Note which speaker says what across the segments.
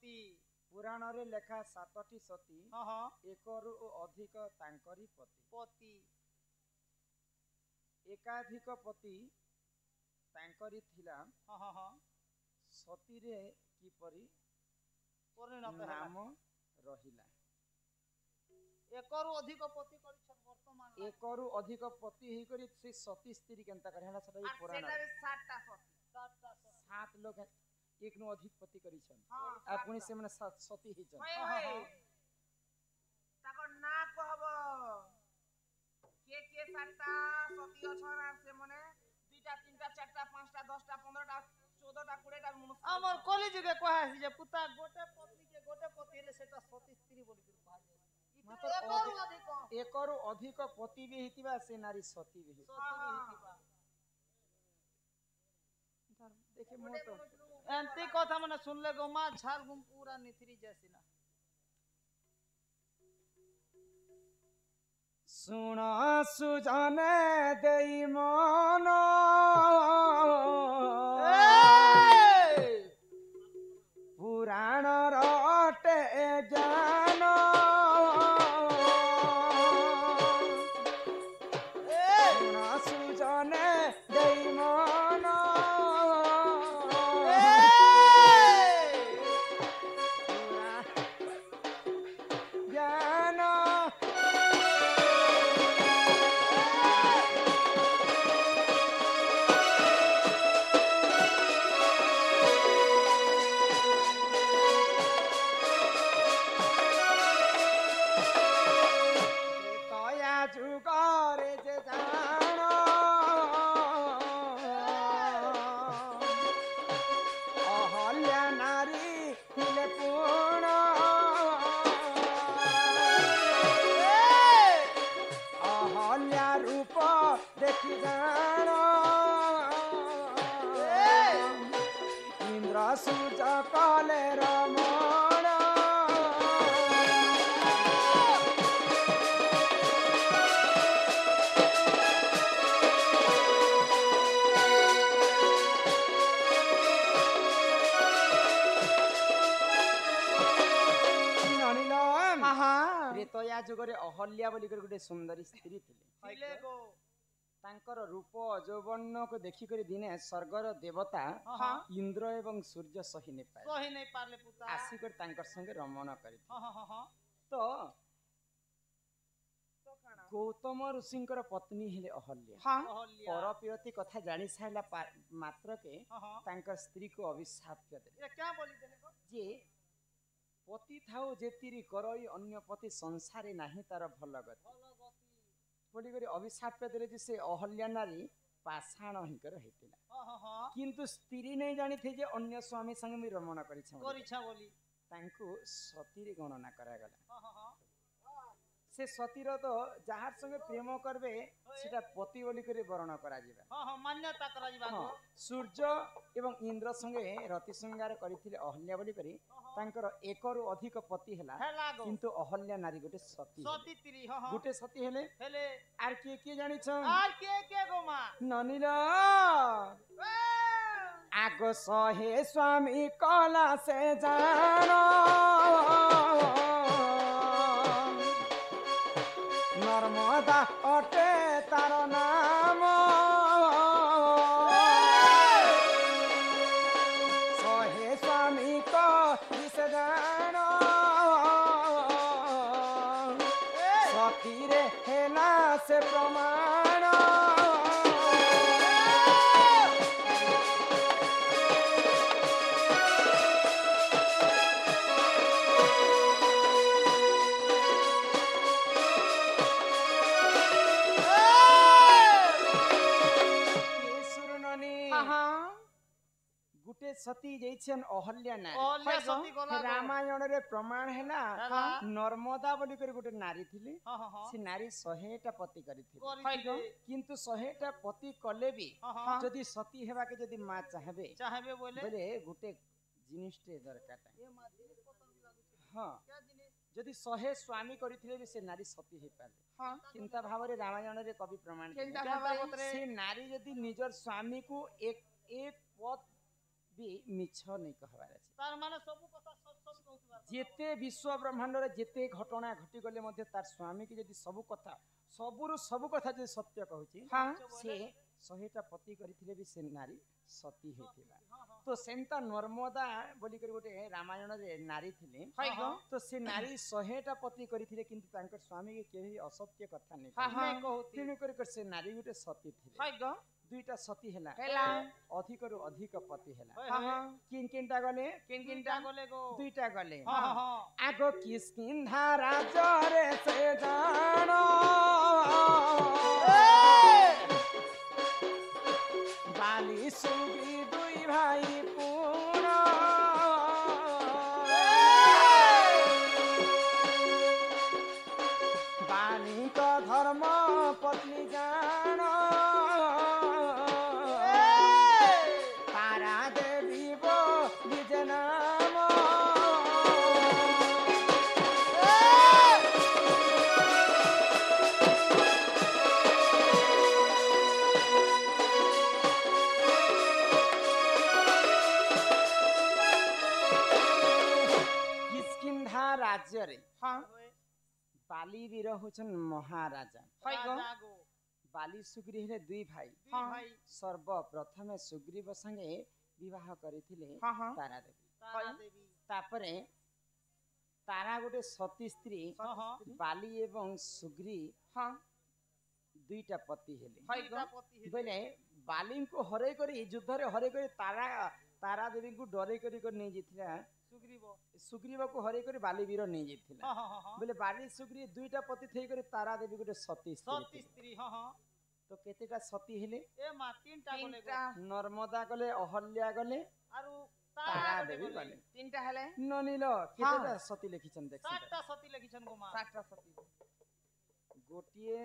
Speaker 1: सती
Speaker 2: पुराण रे लेखा 7टी सती
Speaker 1: हाँ हाँ
Speaker 2: एकरु अधिक तांकरी पति
Speaker 1: पति
Speaker 2: एकाधिक पति तांकरी थिला
Speaker 1: हाँ हाँ हाँ
Speaker 2: सती रे किपरि
Speaker 1: परिणत
Speaker 2: नाम
Speaker 1: नाम
Speaker 2: रहिला
Speaker 1: एकरु अधिक पति करिछन वर्तमान
Speaker 2: एकरु अधिक पति ही करी से सती स्त्री केनता करे हला सटा
Speaker 3: और
Speaker 2: पुराण
Speaker 3: सेटा 7टा सती
Speaker 2: 7 लोग एक नु अधिक पति करिछन
Speaker 3: हां
Speaker 2: आ पुनी से माने सती हिचन
Speaker 3: होय ताको ना कहब के 7टा सती अछन आ से माने 2टा 3टा 4टा 5टा 10टा 15टा 14टा 20टा मनुष्य
Speaker 1: हमर कॉलेज के कहै छै जे पुता गोटे पत्नी के गोटे पति हेले सेटा सती स्त्री बोली के भाग
Speaker 2: मात्र एकरु अधिक पति भी हितिबा से नारी सती भी
Speaker 1: सती
Speaker 2: देखे मो तो
Speaker 1: एंती कथा माने सुनले गो मा झाल गुम पूरा निथरी जैसी ना
Speaker 2: सुन सुजने देई मन पुराण रटे ज्ञान सुन सुजने देई मन ज्ञान तया जुगरे जे जान अहल्या नारी थिले पूर्ण अहल्या रूप देखि जान इंद्र सूर्य कले रमण त्रेतया जुगरे अहल्या बोली कर गुटे सुंदरी स्त्री थिले
Speaker 1: थिले गो
Speaker 2: तांकर रूप यौवन को देखि कर दिने स्वर्गर देवता
Speaker 1: हाँ
Speaker 2: इंद्र एवं सूर्य सही ने पाए
Speaker 1: सही नहीं पारले पुता
Speaker 2: आसी कर तांकर संगे रमण करी
Speaker 1: हाँ हाँ हाँ
Speaker 2: तो
Speaker 3: तो खाना
Speaker 2: गौतम ऋषिंकर पत्नी हेले अहल्या
Speaker 1: हाँ अहल्या
Speaker 2: परप्रियति कथा जानी साइला मात्र के
Speaker 1: हाँ हाँ
Speaker 2: तांकर स्त्री को अभिशाप कर दे
Speaker 1: ये क्या बोली देले गो
Speaker 2: जे पति थाओ जेतिरी करई अन्य पति संसारे नाही तार भल गति
Speaker 1: भलो गति
Speaker 2: बोली करी अभिशाप कर दे जे से अहल्या नारी पाषाण हिकर हेतिला
Speaker 1: हाँ हाँ हाँ
Speaker 2: किंतु स्त्री नहीं जानी थे जे अन्य स्वामी संग मी रमण करी छ
Speaker 1: करिछा बोली
Speaker 2: तांको सती रे गणना करा गला
Speaker 1: हाँ हाँ हाँ
Speaker 2: से सतीर तो जहार संगे प्रेम करबे सेटा पति बोली करे वर्ण करा जिबा
Speaker 1: हाँ हाँ मान्यता करा जिबा
Speaker 2: हाँ, सूर्य एवं इंद्र संगे रति श्रृंगार करिथिले अहल्या बोली करी तांकर एकरु अधिक पति हेला
Speaker 1: हेला गो
Speaker 2: किंतु अहल्या नारी गोटे सती
Speaker 1: सती त्री हाँ हाँ
Speaker 2: गोटे सती हेले
Speaker 1: हेले
Speaker 2: आर के जानि छ
Speaker 1: आर के गो मा
Speaker 2: ननिला आगो सहे स्वामी कला से जानो नर्मदा अटे तार नाम सहे स्वामी को दिस जानो सती रे हेला से प्रमाण गुटे सती जैछन अहल्या नारी
Speaker 1: अहल्या सती गला गो।
Speaker 2: रामायण रे प्रमाण हैला
Speaker 1: हैला।
Speaker 2: नर्मदा बोली कर गुटे नारी थिले
Speaker 1: हाँ हाँ हाँ
Speaker 2: से नारी 100टा पति करिथिले
Speaker 1: करिथिले
Speaker 2: किंतु 100टा पति कले भी
Speaker 1: हाँ हाँ
Speaker 2: जदि सती हेबा के जदि मां चाहबे
Speaker 1: चाहबे बोले
Speaker 2: बोले गुटे जिनिसटे दरकार
Speaker 1: ये मा जिनिस पसंद लागुची
Speaker 2: हां
Speaker 1: क्या जिनिस
Speaker 2: जदि 100 स्वामी करिथिले भी से नारी सती हे पाले
Speaker 3: हां
Speaker 2: चिंता भाव रे रामायण रे कवि प्रमाण
Speaker 3: चिंता
Speaker 2: दिले।
Speaker 3: भाव रे
Speaker 2: से नारी जदि निजर स्वामी को एक पद भी मिछ नहीं कहबार अछि
Speaker 1: तार माने सब कथा सब
Speaker 2: जेते विश्व ब्रह्मांड रे जेते घटना घटी गले मध्य तार स्वामी की यदि सब कथा सब कथा जे सत्य कहूची
Speaker 3: हाँ
Speaker 2: से 100टा पति करथिले भी से नारी सती हेतिला तो सेंता नर्मदा बोली कर गोटे रामायण रे नारी थिले
Speaker 3: हाय गो
Speaker 2: तो से नारी 100टा पति करथिले किंतु तांकर स्वामी के केही असत्य कथा नै
Speaker 3: हाँ हाँ
Speaker 2: तेनु कर से नारी गोटे सती थिले
Speaker 3: हाय गो
Speaker 2: दुईटा सती हेला
Speaker 3: हेला
Speaker 2: अधिक रु अधिक पति हेला
Speaker 3: हाँ हाँ
Speaker 2: किन किनटा गले
Speaker 3: किन किन
Speaker 1: किनटा गले गो
Speaker 2: दुईटा गले
Speaker 1: हाँ हाँ
Speaker 2: आगो किसकिंधा राजरे से जानो बाली सुगी दुई भाई पूर्ण बाली का धर्म पत्नी जानो तारा देवी वो निज नाम किष्किंधा राज्य रे
Speaker 3: हाँ
Speaker 2: बाली वीर होचन महाराजा
Speaker 3: हाय गो
Speaker 1: राजा गो
Speaker 2: बाली सुग्री हेले दुई भाई
Speaker 1: दुई भाई
Speaker 2: सर्वप्रथमे सुग्रीव संगे विवाह करिथिले
Speaker 3: हाँ हाँ
Speaker 2: तारा देवी
Speaker 1: तारा देवी
Speaker 2: तापरे तारा गोटे सती स्त्री
Speaker 1: हाँ हाँ
Speaker 2: बाली एवं सुग्री
Speaker 3: हाँ
Speaker 2: दुईटा पति हेले
Speaker 3: हाय
Speaker 1: दुईटा
Speaker 3: गो
Speaker 1: पति
Speaker 2: बोले बाली को हरे करी युद्ध रे हरे करी तारा देवी को डरे करी नहीं जिथिला
Speaker 1: सुग्रीव
Speaker 2: सुग्रीव को हरे करी बाली वीर नहीं जिथिला
Speaker 1: हाँ हाँ हाँ
Speaker 2: बोले बाली सुग्री दुईटा पति थई करी तारा देवी गोटे सती स्त्री
Speaker 1: सती
Speaker 2: थी।
Speaker 1: स्त्री हाँ हाँ
Speaker 2: तो केतेटा सती हेले
Speaker 1: ए मा तीनटा गले
Speaker 3: तीनटा
Speaker 1: गो
Speaker 2: नर्मदा गले अहल्या गले
Speaker 1: आरु
Speaker 2: तारा
Speaker 1: तारा
Speaker 2: देवी
Speaker 1: देवी
Speaker 2: गले
Speaker 3: तीनटा हेले
Speaker 2: ननिल केतेटा सती लेखिछन देख
Speaker 1: 60टा सती लेखिछन गो मा
Speaker 3: 60टा सती
Speaker 2: गोटिए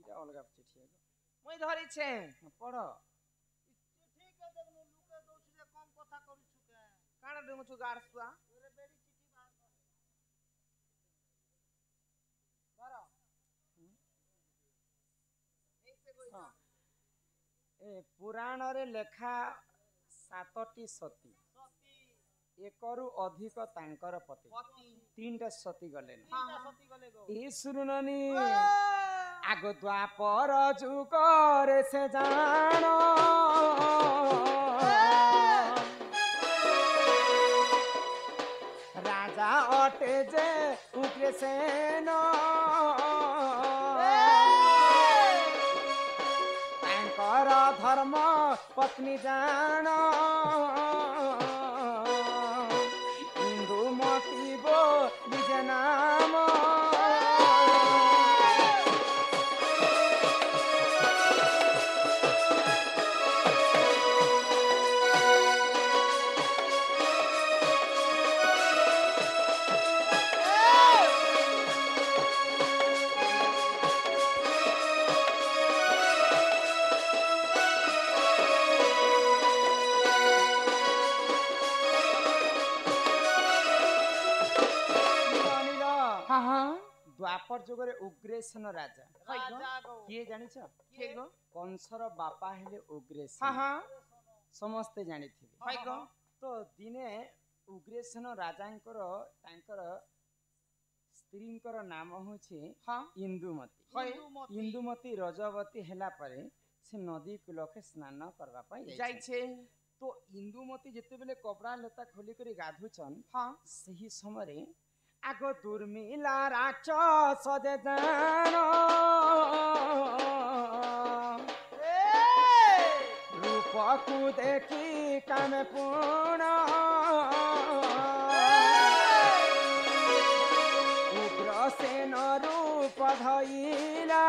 Speaker 2: इरा अलगा चिठी
Speaker 3: मुई धरि छे
Speaker 2: पढ
Speaker 1: ठीक है देखनु लुके दोछले कम कथा करू छुके
Speaker 3: काना देमु छु गार सुआ
Speaker 1: तोरे बेड़ी चिठी बाहर कर
Speaker 3: ऐसे कोई
Speaker 2: हाँ। ए पुराण रे लेखा 7टी सती
Speaker 1: सती
Speaker 2: एकरु अधिक तांकर पति
Speaker 1: पति
Speaker 2: 3टा सती गले
Speaker 1: तीनटा सती गले गो
Speaker 2: ई सुनुननी आग द्वापर जुग रे से जानो राजा अटे जे उग्रसेन तांकर धर्म पत्नी जान इंदुमती बो निज नाम
Speaker 3: हाँ हाँ
Speaker 2: द्वापर जुगरे उग्रसेन राजा
Speaker 1: राजा गो
Speaker 2: किए जानिछ
Speaker 3: के गो
Speaker 2: कंसर बापा हेले
Speaker 3: हाँ
Speaker 2: उग्रसेन
Speaker 3: हाँ
Speaker 2: समस्ते जानिथिबे
Speaker 3: हाय गो
Speaker 2: तो दिने उग्रसेन राजांकर तांकर स्त्रींकर नाम होछि
Speaker 3: हाँ
Speaker 2: इंदुमती
Speaker 3: हाय
Speaker 2: इंदुमती रजवती हेला परे से नदी कूलके स्नान करबा पई
Speaker 3: जाई छे
Speaker 2: तो इंदुमती जेते बेले कपड़ा लता खोली करी गाधुचन
Speaker 3: हाँ
Speaker 2: सही समय आग दुर्मिला राक्षस जे जानो रूप को देखी काम पूर्ण उग्रसेन रूप धइला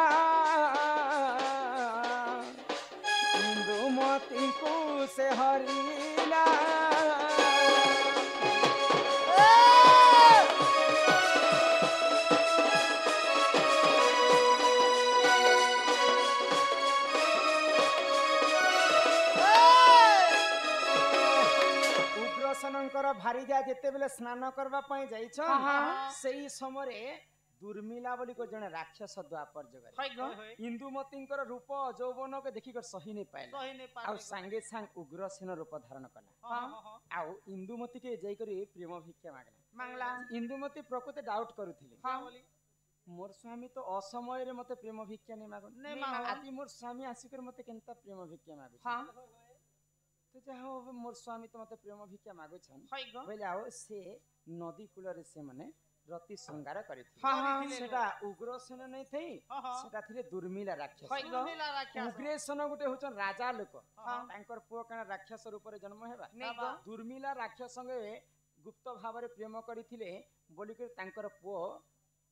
Speaker 2: इंदुमती को से हरिला उग्रसेनंकर भारीजा जेते बेले स्नान करबा पई जाइछ
Speaker 3: हाँ।
Speaker 2: सेही समय दुर्मिला बोली को जने राक्षस द्वापर जगह
Speaker 3: हाय गो
Speaker 2: इंदुमतींकर रूप जौवन के देखि कर सही नहीं पाइले
Speaker 1: सही नहीं
Speaker 2: आ
Speaker 1: पाले
Speaker 2: संगे संग उग्रसेन रूप धारण कला
Speaker 1: हां
Speaker 2: आ इंदुमती के जाई करी प्रेम भिक्षा मागला
Speaker 3: मांगला
Speaker 2: इंदुमती प्रकृति डाउट करुथिले
Speaker 1: हां बोली
Speaker 2: मोर स्वामी तो असमय रे मते प्रेम भिक्षा नहीं मागन
Speaker 1: नहीं मागन।
Speaker 2: आदि मोर स्वामी आसिकर मते केनता प्रेम भिक्षा मागु
Speaker 3: हां
Speaker 2: तो जा हो मोर स्वामी तो मते प्रेम भिक्षा मागु छन
Speaker 3: हाय गो
Speaker 2: बोले आओ से नदी कूल रे से माने रति श्रृंगार करिथि
Speaker 3: हां हां
Speaker 2: सेटा उग्रसेन नहीं थई
Speaker 1: हां हां
Speaker 2: सेटा थिले दुर्मिला राक्षस
Speaker 3: हाय गो
Speaker 1: मिला राक्षस
Speaker 2: उग्रसेन गुटे होचन राजा लोक
Speaker 1: हां
Speaker 2: तांकर पुओ कण राक्षस रूप रे जन्म हेबा
Speaker 3: नहीं गो
Speaker 2: दुर्मिला राक्षस संगे गुप्त भाव रे प्रेम करिथिले बोली के तांकर पुओ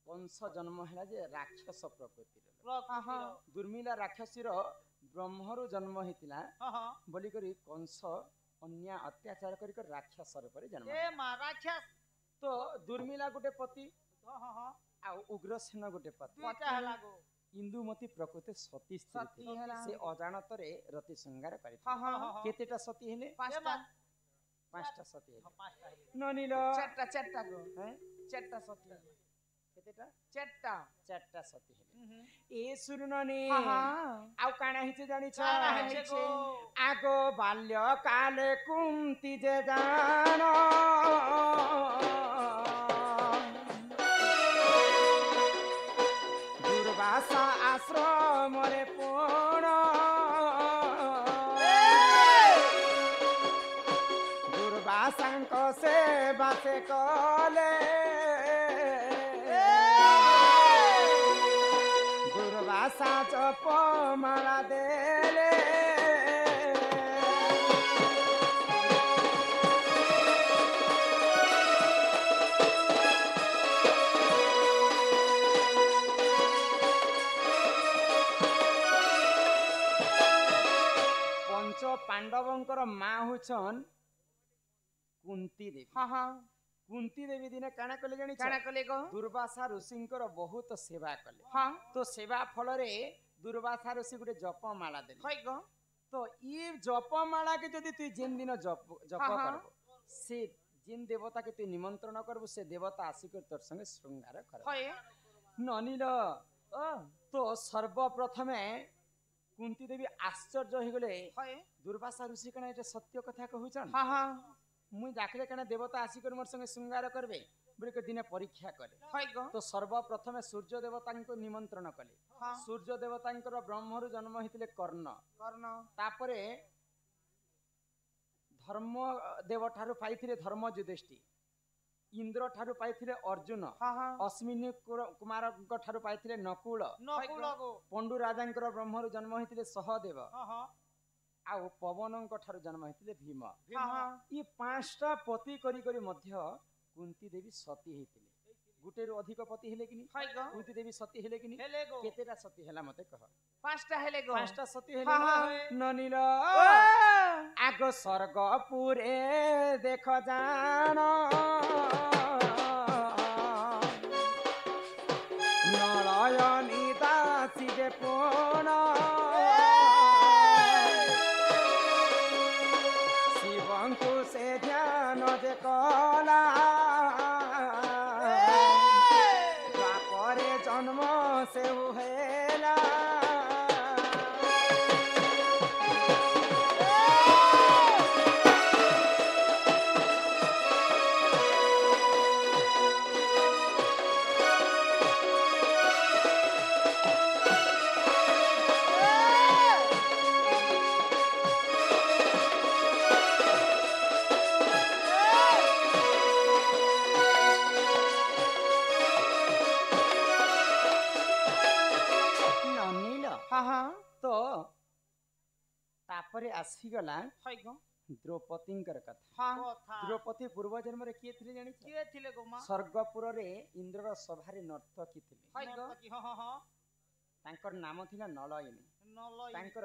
Speaker 2: वंश जन्म हैला जे राक्षस प्रकृति रे
Speaker 3: हां
Speaker 2: दुर्मिला राक्षसीर ब्रह्मरु जन्म हेतिला
Speaker 1: हां हां
Speaker 2: बोली करी कंस अन्य अत्याचार करी कर राक्षस रूप रे जन्म
Speaker 1: ए मा राक्षस
Speaker 2: तो दुर्मिला गुटे पति
Speaker 1: हां हां हां
Speaker 2: आ उग्रसेन गुटे पति
Speaker 1: दुईटा हला गो
Speaker 2: इंदुमती प्रकृति सती स्त्री
Speaker 3: सती
Speaker 2: थिले।
Speaker 3: हला।
Speaker 2: से अजाणतरे रति श्रृंगार करि
Speaker 3: हां हां
Speaker 1: हां
Speaker 2: केतेटा सती हेले
Speaker 3: पांचटा
Speaker 2: पांचटा सती हेले
Speaker 1: पांचटा
Speaker 2: ननिल
Speaker 3: चारटा गो
Speaker 2: हैं
Speaker 3: चारटा सती
Speaker 2: केतेटा
Speaker 3: चारटा
Speaker 2: चारटा सती हेले ए सुरुननी
Speaker 3: हां हां
Speaker 2: आउ काना हिचे जानी छ
Speaker 1: काना हिचे गो
Speaker 2: आगो बाल्य काले कुंती जे जानो दुर्वासा आश्रम रे पूर्ण दुर्वासांक सेवा से कले दुर्वासा जप माला देले पंच पांडवंकर माँ हुचन कुंती देवी
Speaker 3: हां हां
Speaker 2: कुंती देवी दिने काना कले जानी
Speaker 3: काना कले गो
Speaker 2: दुर्वासा ऋषिंकर बहुत सेवा कले
Speaker 3: हां
Speaker 2: तो सेवा फल रे दुर्वासा ऋषि गुटे जपमाला देले
Speaker 3: हाय गो
Speaker 2: तो ये जपमाला के जदि तू जेन दिन जप
Speaker 3: हाँ, हाँ।
Speaker 2: करबो से जेन देवता के तू निमंत्रण करबो से देवता आसिक तोर संगे श्रृंगार कर
Speaker 3: हाय
Speaker 2: ननिल तो सर्वप्रथमे कुंती देवी आश्चर्य हो गले
Speaker 3: हाय
Speaker 2: दुर्वासा ऋषि कना एटा सत्य कथा कहउछन
Speaker 3: हां हां
Speaker 2: मुई डाकले कना देवता आसिक मोर संगे श्रृंगार करबे बोले के दिने परीक्षा करे
Speaker 3: हाय गो
Speaker 2: तो सर्वप्रथमे सूर्य देवता को निमंत्रण कले
Speaker 3: हां
Speaker 2: सूर्य देवता ब्रह्मरु जन्म होइतिले कर्ण
Speaker 3: कर्ण
Speaker 2: तापरे धर्म देव ठारू पाइथिले धर्म युधिष्ठिर इंद्र ठारू पाइथिले अर्जुन
Speaker 3: हां हां
Speaker 2: अश्विनी कुमार ठारू पाइथिले नकुल
Speaker 1: नकुल गो
Speaker 2: पंडु राजांकर ब्रह्मरु जन्म होइतिले सहदेव
Speaker 1: हां हां
Speaker 2: आ पवनंक ठारू जन्म होइतिले भीम
Speaker 3: हां हां
Speaker 2: ये पांचटा पति करी करी मध्य कुंती देवी सती हेतिले गुटेरु अधिक पति हेले कि
Speaker 3: हाय गो
Speaker 2: कुंती देवी सती हेले कि
Speaker 1: हेले गो
Speaker 2: केतेटा सती हेला मते कह
Speaker 3: पांचटा हेले गो
Speaker 2: पांचटा सती हेले
Speaker 3: हाँ, हाँ।
Speaker 2: ननिल
Speaker 3: ओ
Speaker 2: आगो स्वर्गपुरे देख जान नलयनी दासी जे पूर्ण शिवंकु से ध्यान जे कला द्वापरे जन्म से हेला
Speaker 3: हां हां
Speaker 2: तो तापरे आसीगला
Speaker 3: हाय गो
Speaker 2: द्रौपदींकर कथा
Speaker 3: हां
Speaker 1: कथा
Speaker 2: द्रौपदी पूर्व जन्म रे किए थिले जानि
Speaker 1: किए थिले गो मां
Speaker 2: स्वर्गपुर रे इंद्र सभारे नर्तकी थिले
Speaker 3: हाय गो
Speaker 1: हां हां हां
Speaker 2: तांकर नाम थिला नलयनी
Speaker 1: नलय
Speaker 2: तांकर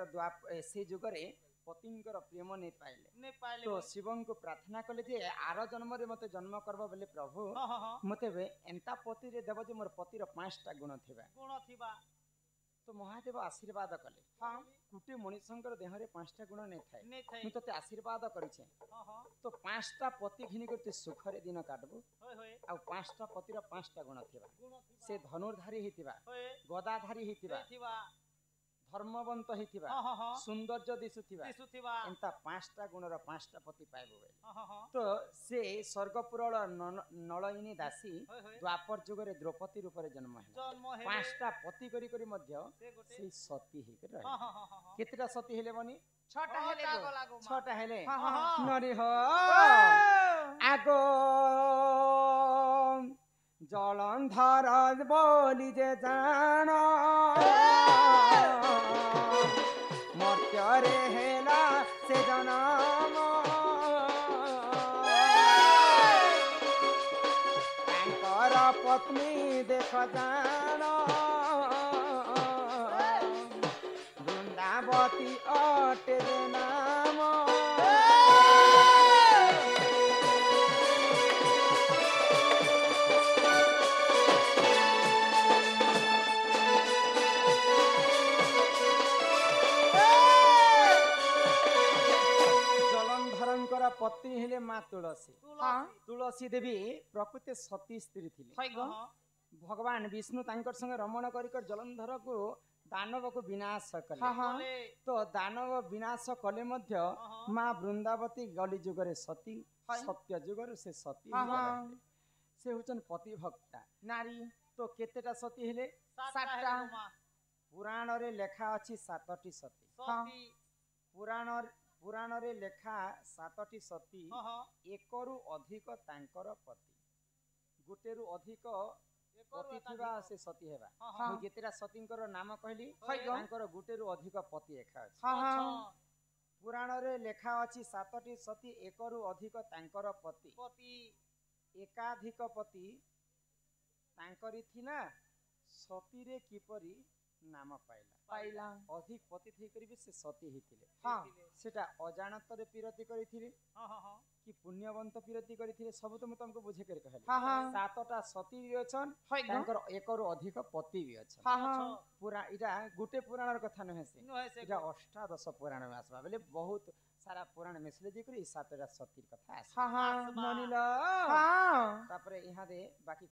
Speaker 2: से जुगरे पतिंकर प्रेम नै पाइले
Speaker 1: ने पाइले
Speaker 2: तो शिवं को प्रार्थना कले जे आर जन्म रे मते जन्म करबो बोले प्रभु
Speaker 1: हां हां हां
Speaker 2: मते एंता पति रे देव जे मोर पतिर 5टा गुण थिबा
Speaker 1: गुण थिबा
Speaker 2: तो तो महादेव आशीर्वाद कले
Speaker 1: हाँ
Speaker 2: गोटे मनुष्यंकर देहरे 5टा गुण नहीं थाए
Speaker 1: नहीं थे
Speaker 2: मुझे तते आशीर्वाद करिछे
Speaker 1: हाँ हाँ
Speaker 2: तो 5टा पति घिनी कर तू सुखरे दिन काटबो
Speaker 1: होय होय
Speaker 2: आ 5टा पतिर 5टा गुण थिबा
Speaker 1: गुण थिबा
Speaker 2: से धनुर्धारी हितिबा
Speaker 1: होय
Speaker 2: गदाधारी हितिबा
Speaker 1: थिबा
Speaker 2: धर्मवंत हितिबा
Speaker 1: हाँ हाँ हाँ
Speaker 2: सौंदर्य दिसुथिबा
Speaker 1: दिसु थिबा
Speaker 2: एंता 5टा गुणर 5टा पति पाइबो बेले
Speaker 1: हाँ हाँ हाँ
Speaker 2: तो से स्वर्गपुरल नलयिनी दासी
Speaker 1: होय होय
Speaker 2: द्वापर जुगरे द्रौपदी रूप जन्म है
Speaker 1: जन्म हे
Speaker 2: 5टा पति करी करी मध्य
Speaker 1: से गोटे
Speaker 2: से सती हे रहे
Speaker 1: हाँ हाँ हाँ हाँ
Speaker 2: केतेटा सती हेले बनी
Speaker 3: 6टा हेले
Speaker 1: टागो
Speaker 3: गो
Speaker 1: लागो मा
Speaker 2: 6टा हेले
Speaker 3: हाँ हाँ हाँ
Speaker 2: नरी हो आगो जलंधर बोली जे जान मर्त्य हेला से जनम तांकर पत्नी देख जान वृंदावती अटे नाम जलंधरंकर पत्नी हेले माँ तुलसी तुलसी देवी प्रकृति सती स्त्री थिले
Speaker 3: होय गो
Speaker 2: भगवान विष्णु तांकर संगे रमण करिकर जलंधर को दानव को विनाश कले
Speaker 3: हाँ हाँ
Speaker 2: तो दानव विनाश कले मध्य माँ वृंदावती गली जुगरे सती सत्य जुगर से सती
Speaker 3: हाँ,
Speaker 2: ही
Speaker 3: हाँ।
Speaker 2: रहले। से होचन पति भक्ता
Speaker 3: नारी
Speaker 2: तो केतेटा सती हेले
Speaker 1: 7टा
Speaker 2: पुराण रे लेखा अछि 7टी सती
Speaker 1: सती
Speaker 2: पुराण रे लेखा 7टी सती
Speaker 1: हाँ हाँ
Speaker 2: एकरु अधिक तांकर पति गुटेरु अधिक पति थिबा से सती हेबा
Speaker 1: हाँ हाँ
Speaker 2: मु जेतेटा सतींकर नाम कहली
Speaker 1: होय गो।
Speaker 2: तांकर गुटेरु अधिक पति एखा अछि
Speaker 3: हाँ हाँ
Speaker 2: पुराण रे लेखा अछि 7टी सती एकरु अधिक तांकर पति
Speaker 1: पति
Speaker 2: एकाधिक पति तांकरी थिना सती रे किपरि नाम पाइला
Speaker 3: पाइला
Speaker 2: अधिक पति थी करी भी से सती हिथिले
Speaker 3: हाँ
Speaker 2: सेटा अजाणत रे पीरति करिथिले
Speaker 1: हाँ हाँ हाँ
Speaker 2: कि पुण्यवंत पीरति करिथिले सब तो म तुमको बुझे कर कहले
Speaker 3: हाँ हाँ
Speaker 2: 7टा सती भी अछन
Speaker 3: होय गो
Speaker 2: तांकर एकरु अधिक पति भी अछन
Speaker 3: हाँ हाँ
Speaker 2: पूरा इटा गुटे पुराणर कथा नहे से
Speaker 1: नु है से
Speaker 2: इटा अष्टादश पुराण में आसबा बेले बहुत सारा पुराण मिसले जे करी 7टा सतीर कथा आस
Speaker 3: हाँ हाँ
Speaker 2: मानिल
Speaker 3: हाँ
Speaker 2: तापरे यहाँ दे बाकी